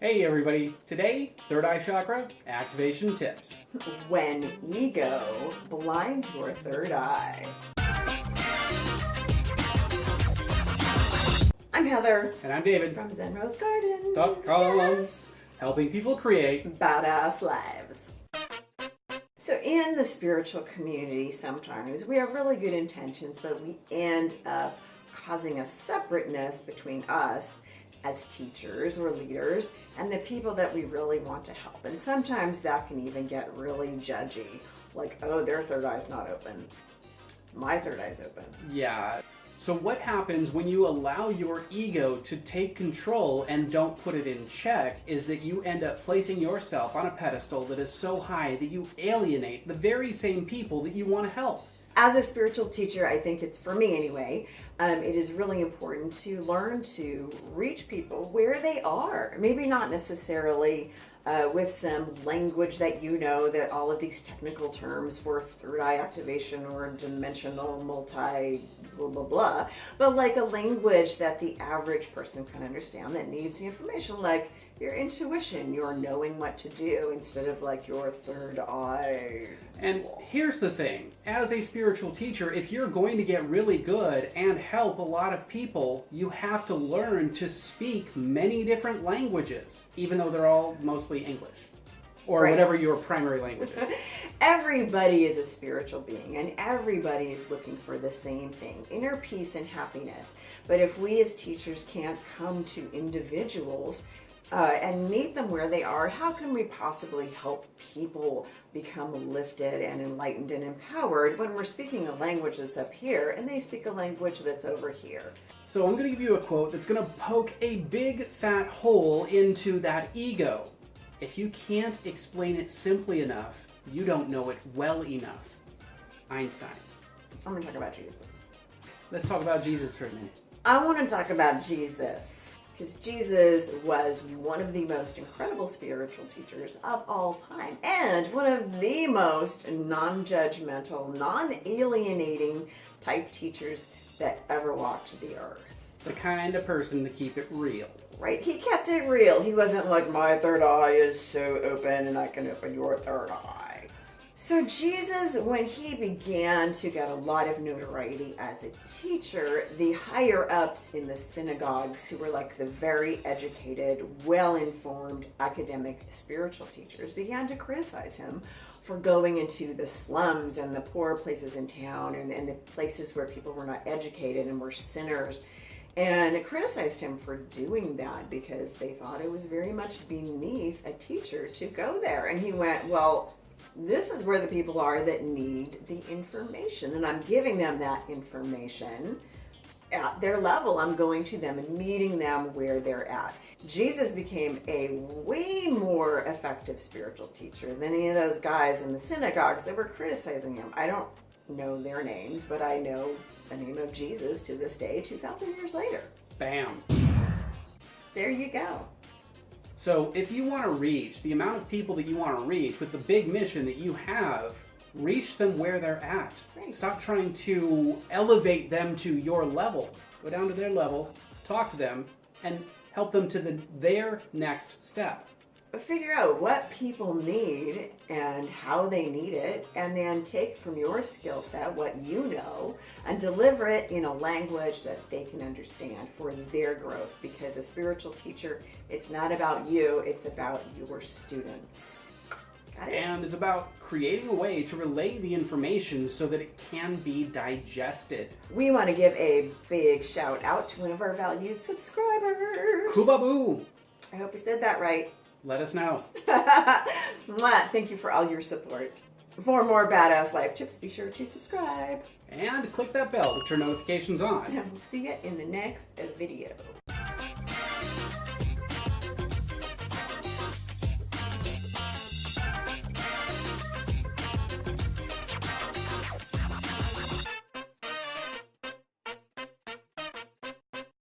Hey everybody, today, third eye chakra activation tips. When ego blinds your third eye. I'm Heather. And I'm David. From ZenRoseGarden. .com, helping people create badass lives. So in the spiritual community, sometimes we have really good intentions, but we end up causing a separateness between us as teachers or leaders and the people that we really want to help. And sometimes that can even get really judgy, like, oh, their third eye's not open. My third eye's open. Yeah. So what happens when you allow your ego to take control and don't put it in check is that you end up placing yourself on a pedestal that is so high that you alienate the very same people that you want to help. As a spiritual teacher, I think it's, for me anyway, it is really important to learn to reach people where they are. Maybe not necessarily with some language that you know, that all of these technical terms for third eye activation or dimensional multi blah blah blah, but like a language that the average person can understand that needs the information, like your intuition, your knowing what to do instead of like your third eye. And here's the thing, as a spiritual teacher, if you're going to get really good and help a lot of people, you have to learn to speak many different languages, even though they're all mostly English, or whatever your primary language is. Everybody is a spiritual being, and everybody is looking for the same thing, inner peace and happiness. But if we as teachers can't come to individuals and meet them where they are, how can we possibly help people become lifted and enlightened and empowered when we're speaking a language that's up here and they speak a language that's over here? So I'm going to give you a quote that's going to poke a big fat hole into that ego. If you can't explain it simply enough, you don't know it well enough. Einstein. I'm going to talk about Jesus. Let's talk about Jesus for a minute. I want to talk about Jesus, because Jesus was one of the most incredible spiritual teachers of all time, and one of the most non-judgmental, non-alienating type teachers that ever walked the earth. The kind of person to keep it real. Right? He kept it real. He wasn't like, my third eye is so open and I can open your third eye. So Jesus, when he began to get a lot of notoriety as a teacher, the higher ups in the synagogues, who were like the very educated, well-informed academic spiritual teachers, began to criticize him for going into the slums and the poor places in town and the places where people were not educated and were sinners. And criticized him for doing that because they thought it was very much beneath a teacher to go there. And he went, well, this is where the people are that need the information, and I'm giving them that information at their level. I'm going to them and meeting them where they're at. Jesus became a way more effective spiritual teacher than any of those guys in the synagogues that were criticizing him. I don't know their names, but I know the name of Jesus to this day, 2,000 years later. Bam. There you go. So if you want to reach the amount of people that you want to reach with the big mission that you have, reach them where they're at. Right. Stop trying to elevate them to your level. Go down to their level, talk to them, and help them to their next step. Figure out what people need and how they need it, and then take from your skill set what you know and deliver it in a language that they can understand for their growth. Because a spiritual teacher, it's not about you, it's about your students. Got it? And it's about creating a way to relay the information so that it can be digested. We want to give a big shout out to one of our valued subscribers. Kubaboo! I hope I said that right. Let us know. Mwah. Thank you for all your support. For more badass life tips, be sure to subscribe. And click that bell to turn notifications on. And we'll see you in the next video.